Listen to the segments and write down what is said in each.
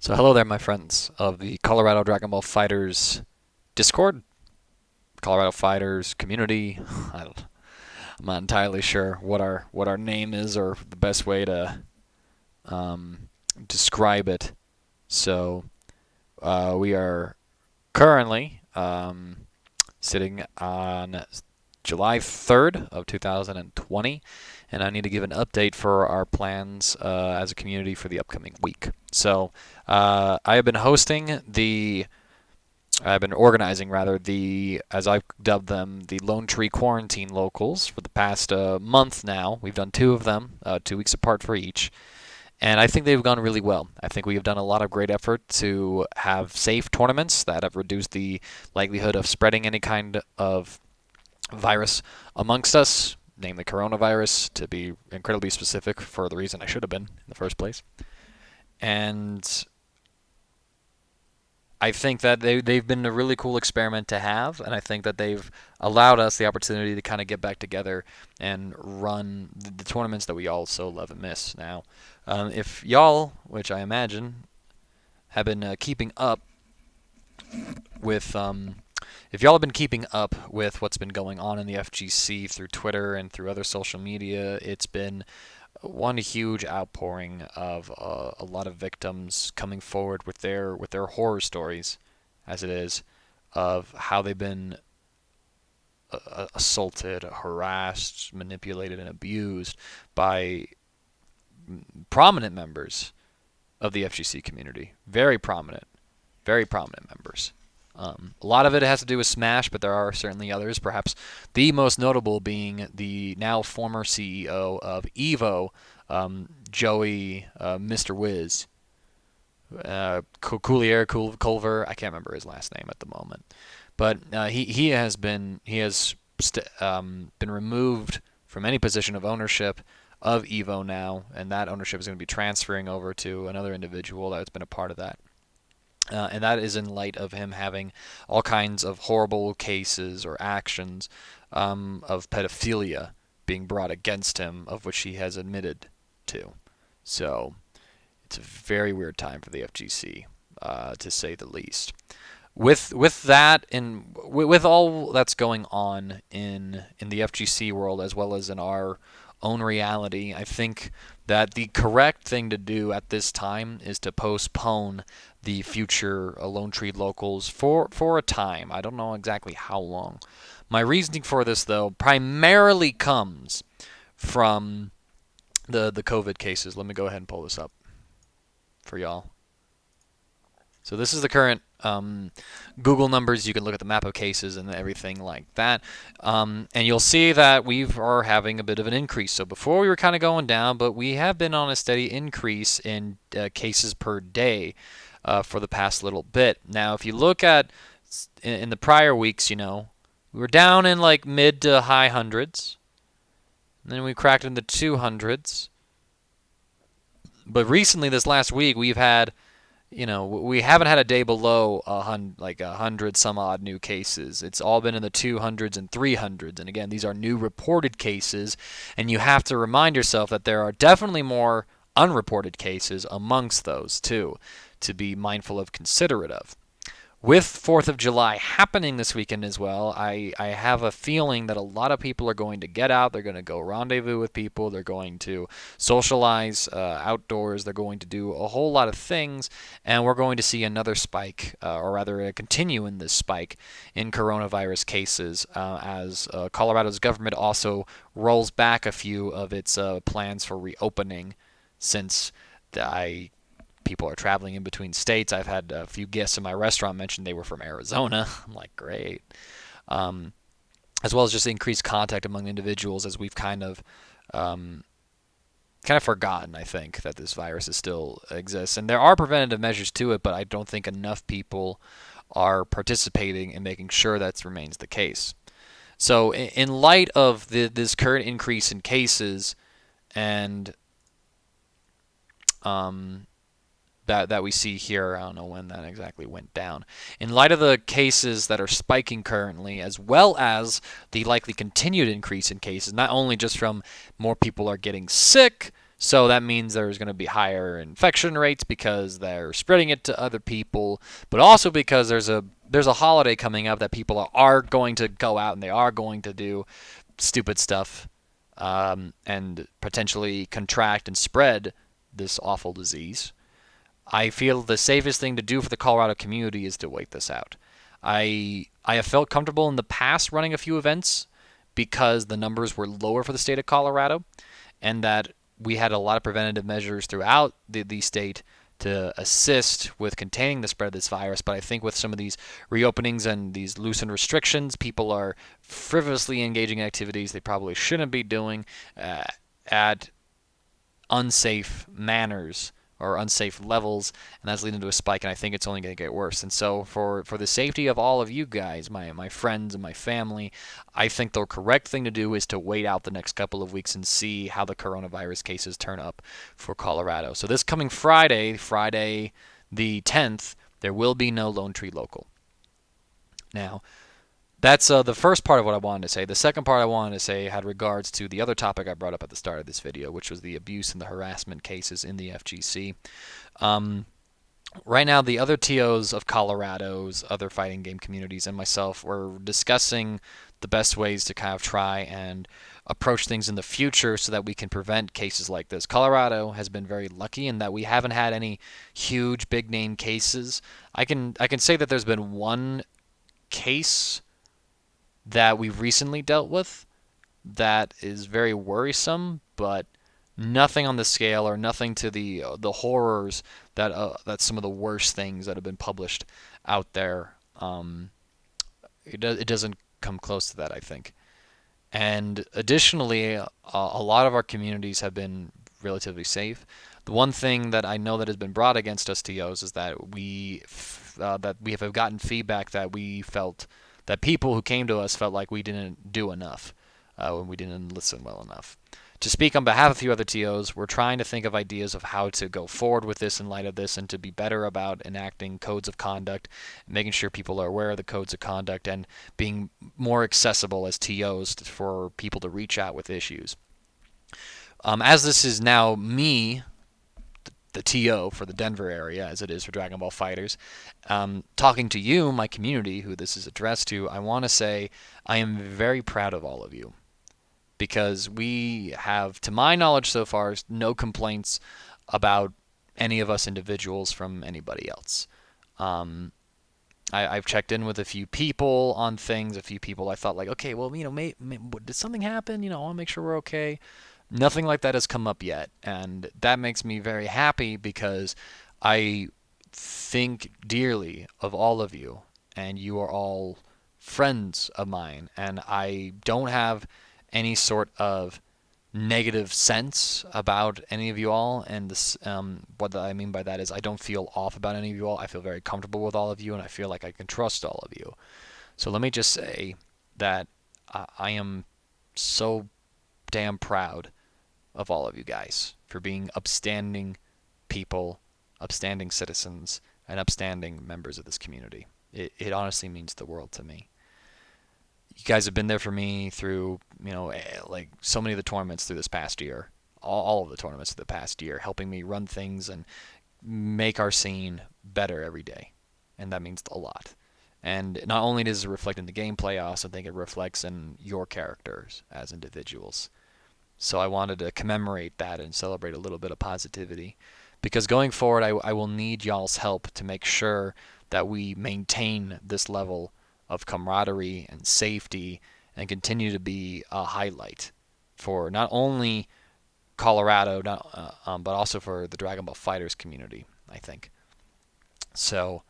So hello there, my friends of the Colorado Dragon Ball Fighters Discord, Colorado Fighters community. I'm not entirely sure what our name is or the best way to um, describe it. So we are currently sitting on July 3rd of 2020, and I need to give an update for our plans as a community for the upcoming week. So I have been I've been organizing rather as I've dubbed them, the Lone Tree Quarantine Locals for the past month now. We've done two of them, 2 weeks apart for each, and I think they've gone really well. I think we have done a lot of great effort to have safe tournaments that have reduced the likelihood of spreading any kind of virus amongst us, namely coronavirus, to be incredibly specific for the reason I should have been in the first place. And I think that they've been a really cool experiment to have, and I think that they've allowed us the opportunity to kind of get back together and run the tournaments that we all so love and miss. Now, if y'all, which I imagine, have been keeping up with, if y'all have been keeping up with what's been going on in the FGC through Twitter and through other social media, it's been one huge outpouring of a lot of victims coming forward with their horror stories, as it is, of how they've been assaulted, harassed, manipulated, and abused by prominent members of the FGC community. Very prominent members. A lot of it has to do with Smash, but there are certainly others. Perhaps the most notable being the now former CEO of Evo, Joey Mr. Wiz. Culver. I can't remember his last name at the moment, but he has been removed from any position of ownership of Evo now, and that ownership is going to be transferring over to another individual that's been a part of that. And that is in light of him having all kinds of horrible cases or actions of pedophilia being brought against him, of which he has admitted to. So it's a very weird time for the FGC, to say the least. With that and with all that's going on in the FGC world as well as in our own reality, I think that the correct thing to do at this time is to postpone the future Lone Tree locals for a time. I don't know exactly how long. My reasoning for this, though, primarily comes from the COVID cases. Let me go ahead and pull this up for y'all. So this is the current Google numbers. You can look at the map of cases and everything like that. And you'll see that we are having a bit of an increase. So before we were kind of going down, but we have been on a steady increase in cases per day for the past little bit. Now, if you look at in the prior weeks, we were down in like mid to high hundreds. And then we cracked into 200s. But recently, this last week, we haven't had a day below like 100 some odd new cases. It's all been in the 200s and 300s. And again, these are new reported cases, and you have to remind yourself that there are definitely more unreported cases amongst those too, to be mindful of, considerate of. With 4th of July happening this weekend as well, I have a feeling that a lot of people are going to get out. They're going to go rendezvous with people. They're going to socialize outdoors. They're going to do a whole lot of things. And we're going to see another spike, or rather a continue in this spike in coronavirus cases as Colorado's government also rolls back a few of its plans for reopening, since people are traveling in between states. I've had a few guests in my restaurant mention they were from Arizona. I'm like, great. As well as just increased contact among individuals, as we've kind of forgotten, I think, that this virus still exists. And there are preventative measures to it, but I don't think enough people are participating in making sure that remains the case. So in light of this current increase in cases and that we see here, I don't know when that exactly went down. In light of the cases that are spiking currently, as well as the likely continued increase in cases, not only just from more people are getting sick So that means there's going to be higher infection rates because they're spreading it to other people, but also because there's a holiday coming up that people are going to go out and they are going to do stupid stuff, and potentially contract and spread this awful disease. I feel the safest thing to do for the Colorado community is to wait this out. I have felt comfortable in the past running a few events because the numbers were lower for the state of Colorado, and that we had a lot of preventative measures throughout the state to assist with containing the spread of this virus. But I think with some of these reopenings and these loosened restrictions, people are frivolously engaging in activities they probably shouldn't be doing, at unsafe manners or unsafe levels, and that's leading to a spike, and I think it's only going to get worse. And so for the safety of all of you guys, my friends and my family, I think the correct thing to do is to wait out the next couple of weeks and see how the coronavirus cases turn up for Colorado. So this coming Friday the 10th, there will be no Lone Tree Local. Now, that's the first part of what I wanted to say. The second part I wanted to say had regards to the other topic I brought up at the start of this video, which was the abuse and the harassment cases in the FGC. Right now, the other TOs of Colorado's other fighting game communities and myself were discussing the best ways to kind of try and approach things in the future so that we can prevent cases like this. Colorado has been very lucky in that we haven't had any huge big name cases. I can say that there's been one case that we've recently dealt with that is very worrisome, but nothing on the scale or nothing to the horrors that some of the worst things that have been published out there. It doesn't come close to that, I think. And additionally, a lot of our communities have been relatively safe. The one thing that I know that has been brought against us TOs is that we have gotten feedback that we felt that people who came to us felt like we didn't do enough, when we didn't listen well enough. To speak on behalf of a few other TOs, we're trying to think of ideas of how to go forward with this in light of this and to be better about enacting codes of conduct, making sure people are aware of the codes of conduct, and being more accessible as TOs for people to reach out with issues. As this is now me, the TO for the Denver area, as it is for Dragon Ball FighterZ, talking to you, my community, who this is addressed to, I want to say I am very proud of all of you, because we have, to my knowledge so far, no complaints about any of us individuals from anybody else. I've checked in with a few people on things, a few people I thought like, okay, well, did something happen? I want to make sure we're okay. Nothing like that has come up yet, and that makes me very happy because I think dearly of all of you, and you are all friends of mine, and I don't have any sort of negative sense about any of you all. And this, what I mean by that is I don't feel off about any of you all. I feel very comfortable with all of you, and I feel like I can trust all of you. So let me just say that I am so damn proud of all of you guys for being upstanding people, upstanding citizens, and upstanding members of this community. It honestly means the world to me. You guys have been there for me through, like so many of the tournaments through this past year, all of the tournaments through the past year, helping me run things and make our scene better every day. And that means a lot. And not only does it reflect in the gameplay, I also think it reflects in your characters as individuals. So I wanted to commemorate that and celebrate a little bit of positivity. Because going forward, I will need y'all's help to make sure that we maintain this level of camaraderie and safety and continue to be a highlight for not only Colorado, but also for the Dragon Ball FighterZ community, I think. So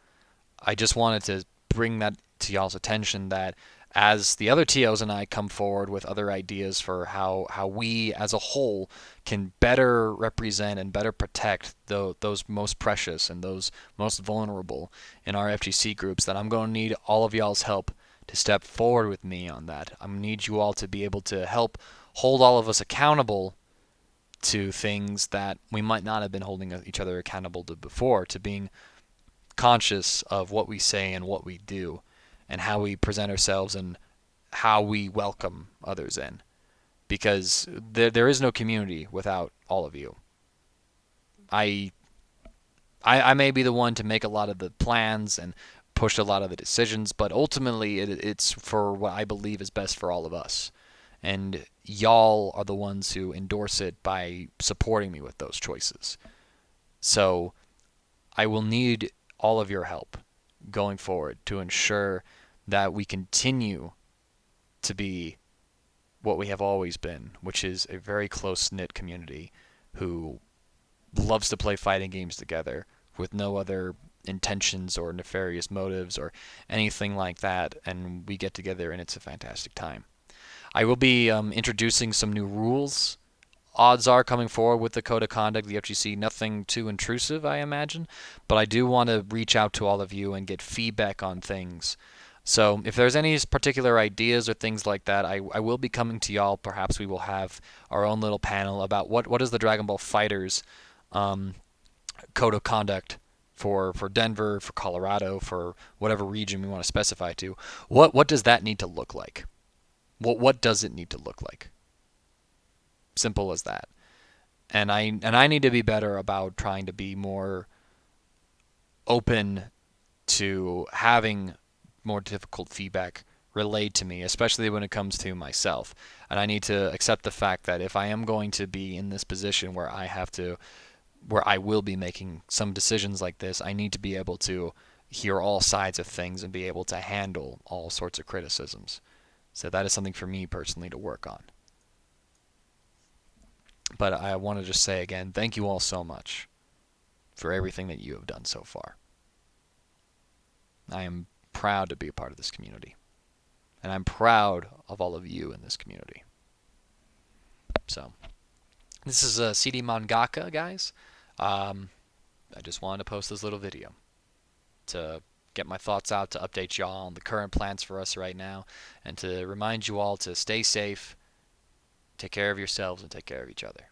I just wanted to bring that to y'all's attention, that as the other TOs and I come forward with other ideas for how we as a whole can better represent and better protect those most precious and those most vulnerable in our FGC groups, that I'm going to need all of y'all's help to step forward with me on that. I'm going to need you all to be able to help hold all of us accountable to things that we might not have been holding each other accountable to before, to being conscious of what we say and what we do, and how we present ourselves and how we welcome others in. because there is no community without all of you. I, I may be the one to make a lot of the plans and push a lot of the decisions, but ultimately it's for what I believe is best for all of us. And y'all are the ones who endorse it by supporting me with those choices. So I will need all of your help going forward to ensure that we continue to be what we have always been, which is a very close knit community who loves to play fighting games together with no other intentions or nefarious motives or anything like that, and we get together and it's a fantastic time. I will be introducing some new rules. Odds are coming forward with the code of conduct, the FGC, nothing too intrusive, I imagine, but I do want to reach out to all of you and get feedback on things. So if there's any particular ideas or things like that, I will be coming to y'all. Perhaps we will have our own little panel about what is the Dragon Ball Fighters um, code of conduct for Denver, for Colorado, for whatever region we want to specify to. What does that need to look like? What does it need to look like? Simple as that. And I need to be better about trying to be more open to having more difficult feedback relayed to me, especially when it comes to myself. And I need to accept the fact that if I am going to be in this position where I will be making some decisions like this, I need to be able to hear all sides of things and be able to handle all sorts of criticisms. So that is something for me personally to work on. But I want to just say again, thank you all so much for everything that you have done so far. I am proud to be a part of this community. And I'm proud of all of you in this community. So, this is CD Mangaka, guys. I just wanted to post this little video to get my thoughts out, to update y'all on the current plans for us right now, and to remind you all to stay safe, take care of yourselves, and take care of each other.